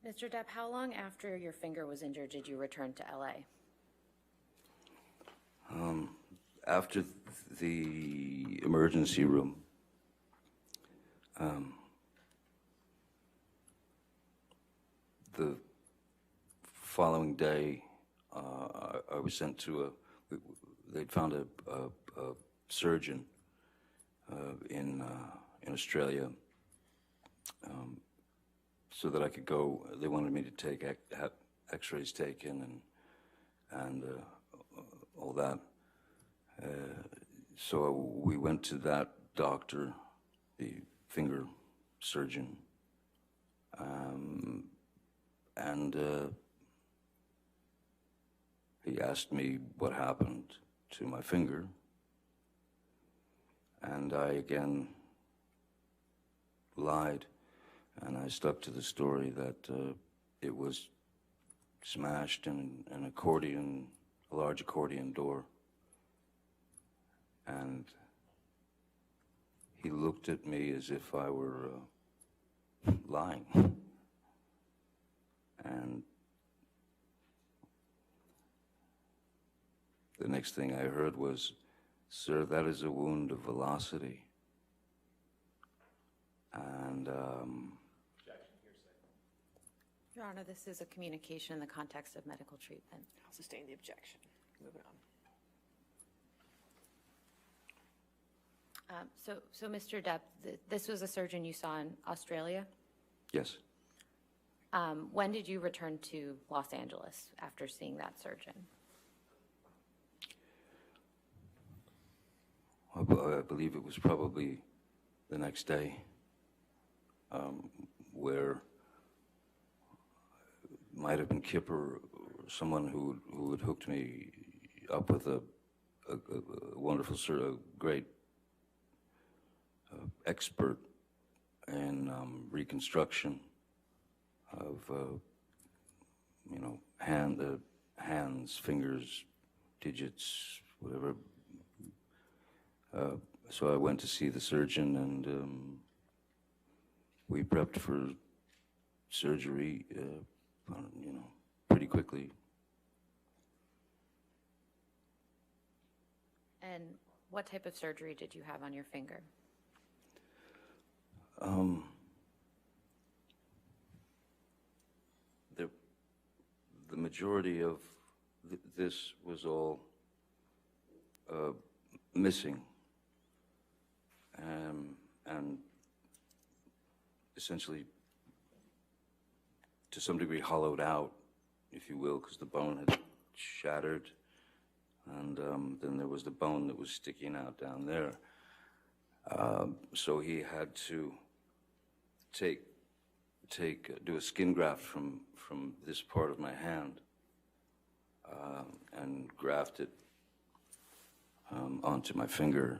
Mr. Depp, how long after your finger was injured did you return to LA? After the emergency room, the following day, I was sent to they'd found a surgeon in Australia, so that I could go. They wanted me to take have X-rays taken and all that. So we went to that doctor, the finger surgeon, and he asked me what happened to my finger, and I again lied, and I stuck to the story that it was smashed in an accordion, a large accordion door. And he looked at me as if I were lying. And the next thing I heard was, "Sir, that is a wound of velocity." And Your Honor, this is a communication in the context of medical treatment. I'll sustain the objection. Moving on. So Mr. Depp, this was a surgeon you saw in Australia. yes, When did you return to Los Angeles after seeing that surgeon? I believe it was probably the next day, where it might have been Kipper or someone who had hooked me up with a wonderful, great expert in reconstruction of, hands, fingers, digits, whatever. So I went to see the surgeon, and we prepped for surgery, pretty quickly. And what type of surgery did you have on your finger? The majority of this was all missing, and essentially, to some degree, hollowed out, if you will, because the bone had shattered, and then there was the bone that was sticking out down there. So he had to do a skin graft from this part of my hand and graft it onto my finger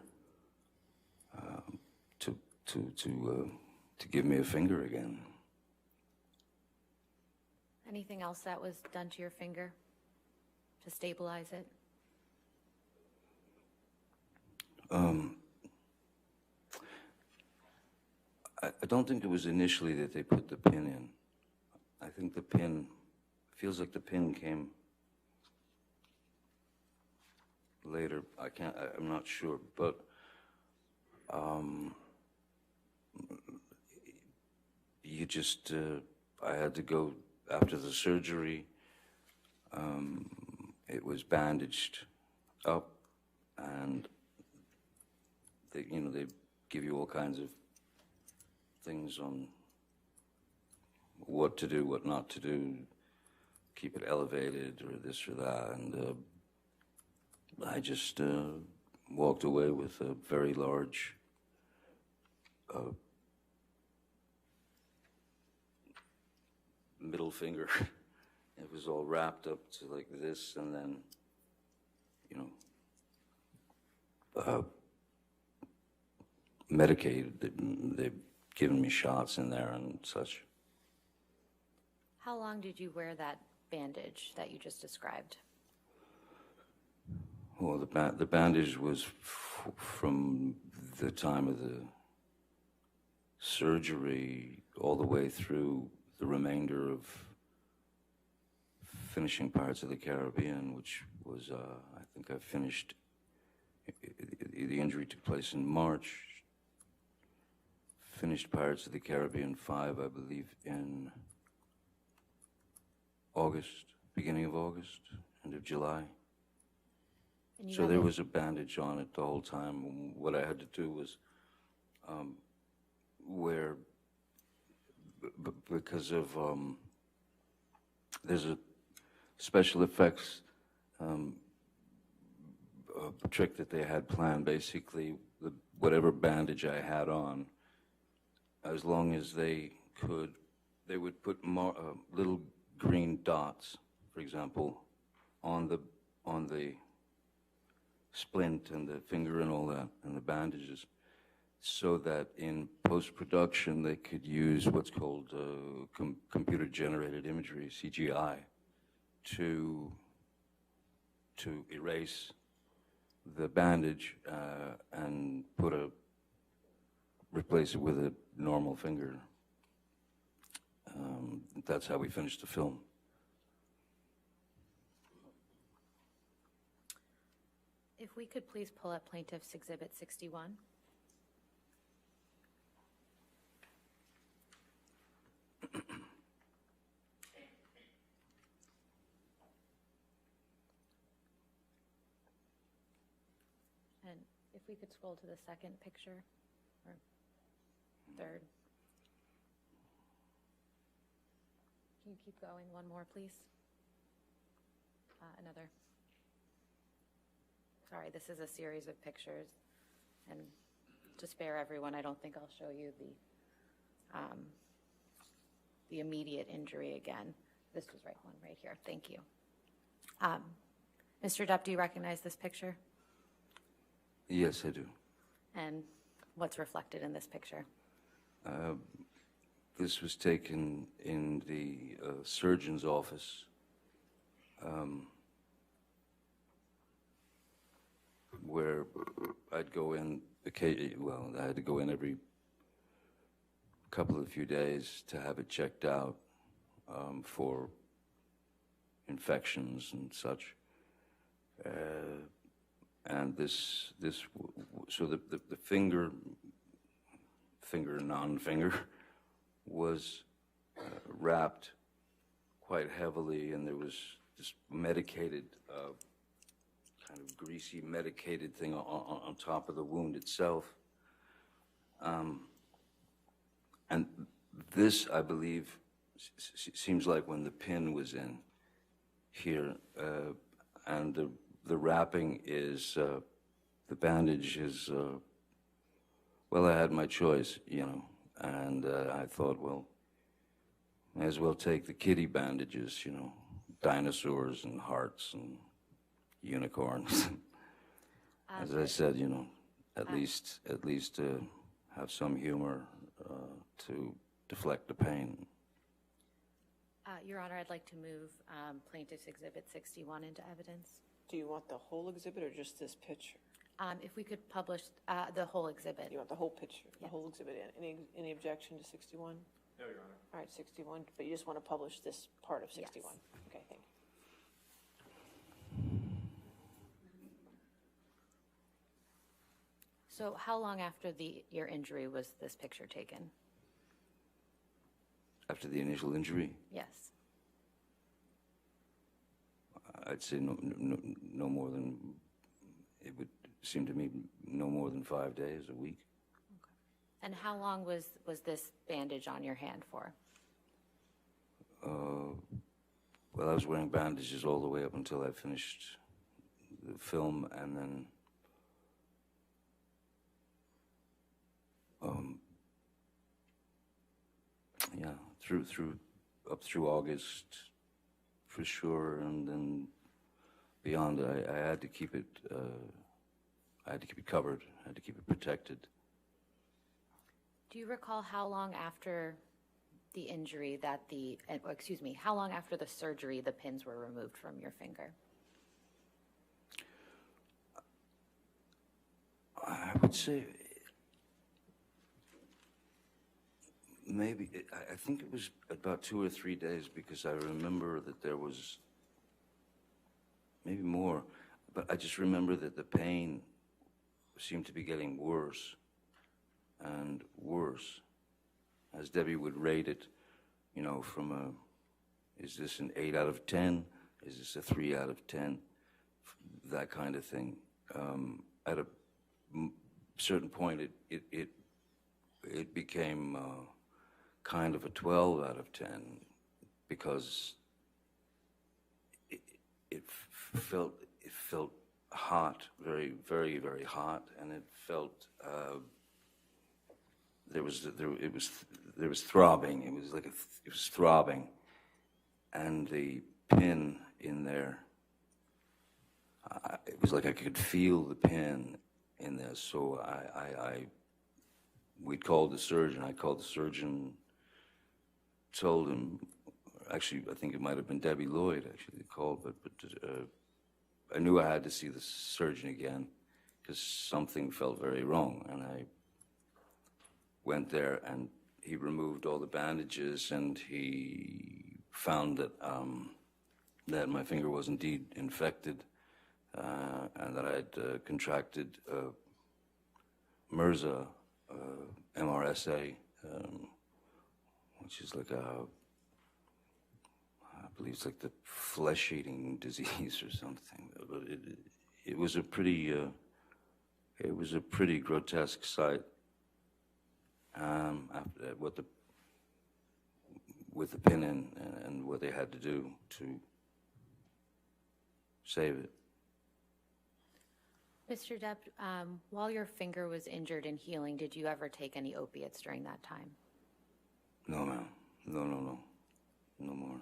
to give me a finger again. Anything else that was done to your finger to stabilize it? I don't think it was initially that they put the pin in. I think the pin, feels like the pin came later. I'm not sure, but you just, I had to go after the surgery. It was bandaged up, and they give you all kinds of things on what to do, what not to do, keep it elevated or this or that, and I just walked away with a very large middle finger. It was all wrapped up to like this, and then, medicated. They've given me shots in there and such. How long did you wear that bandage that you just described? Well, the bandage was from the time of the surgery all the way through the remainder of finishing Pirates of the Caribbean, which was, I think I finished, the injury took place in March. Finished Pirates of the Caribbean 5, I believe, in August, beginning of August, end of July. So there was a bandage on it the whole time. What I had to do was wear, because of, there's a special effects trick that they had planned. Basically, whatever bandage I had on, as long as they would put little green dots, for example, on the splint and the finger and all that, and the bandages, so that in post-production they could use what's called computer-generated imagery, CGI, to erase the bandage and replace it with a normal finger. That's how we finished the film. If we could please pull up Plaintiff's Exhibit 61. And if we could scroll to the second picture, or third. Can you keep going one more, please? Another. Sorry, this is a series of pictures, and to spare everyone, I don't think I'll show you the immediate injury again. This was one right here. Thank you. Mr. Depp, do you recognize this picture? Yes, I do. And what's reflected in this picture? This was taken in the surgeon's office, where I'd go in well, I had to go in every couple of few days to have it checked out for infections and such. And so the non-finger, was wrapped quite heavily, and there was this medicated, kind of greasy medicated thing on top of the wound itself. And this, I believe, seems like when the pin was in here, and the wrapping is, the bandage is, well, I had my choice, you know, and I thought, well, may as well take the kiddie bandages, you know, dinosaurs and hearts and unicorns. As I said, you know, at least have some humor to deflect the pain. Your Honor, I'd like to move Plaintiff's Exhibit 61 into evidence. Do you want the whole exhibit or just this picture? If we could publish the whole exhibit. You want the whole picture, the Yeah. whole exhibit in? Any objection to 61? No, Your Honor. All right, 61, but you just want to publish this part of 61? Yes. Okay, thank you. So how long after your injury was this picture taken? After the initial injury, Yes. I'd say no more than, it would seem to me, no more than 5 days, a week. And how long was this bandage on your hand for? Well, I was wearing bandages all the way up until I finished the film, and then yeah, up through August for sure, and then beyond it, I had to keep it. I had to keep it covered. I had to keep it protected. Do you recall how long after the injury that how long after the surgery the pins were removed from your finger? I would say maybe, I think it was about 2 or 3 days, because I remember that there was, maybe more, but I just remember that the pain seemed to be getting worse and worse as Debbie would rate it, you know, from is this an 8 out of 10? Is this a 3 out of 10? That kind of thing. At a certain point, it became kind of a 12 out of 10, because it felt hot, very, very, very hot, and it felt there was throbbing. It was like it was throbbing, and the pin in there. It was like I could feel the pin in there. So we called the surgeon. I called the surgeon. Told him. Actually, I think it might have been Debbie Lloyd actually called, but I knew I had to see the surgeon again because something felt very wrong, and I went there, and he removed all the bandages, and he found that that my finger was indeed infected, and that I had contracted MRSA, MRSA, which is like I believe it's like the flesh-eating disease or something. But it was a pretty grotesque sight. After with the pin in, and what they had to do to save it. Mr. Depp, while your finger was injured and healing, did you ever take any opiates during that time? No, ma'am. No more.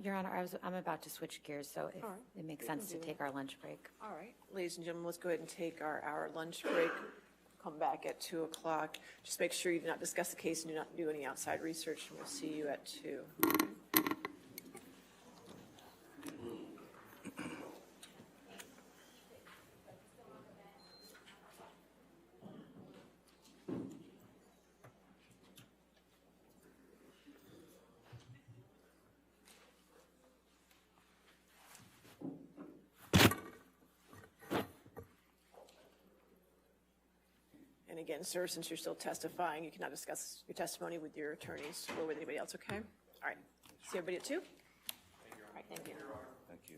Your Honor, I'm about to switch gears, so if All right. it makes We can sense to do take our lunch break. All right, ladies and gentlemen, let's go ahead and take our lunch break. Come back at 2 o'clock. Just make sure you do not discuss the case and do not do any outside research, and we'll see you at 2. And again, sir, since you're still testifying, you cannot discuss your testimony with your attorneys or with anybody else, okay? All right. See everybody at 2? All right, thank you. Thank you.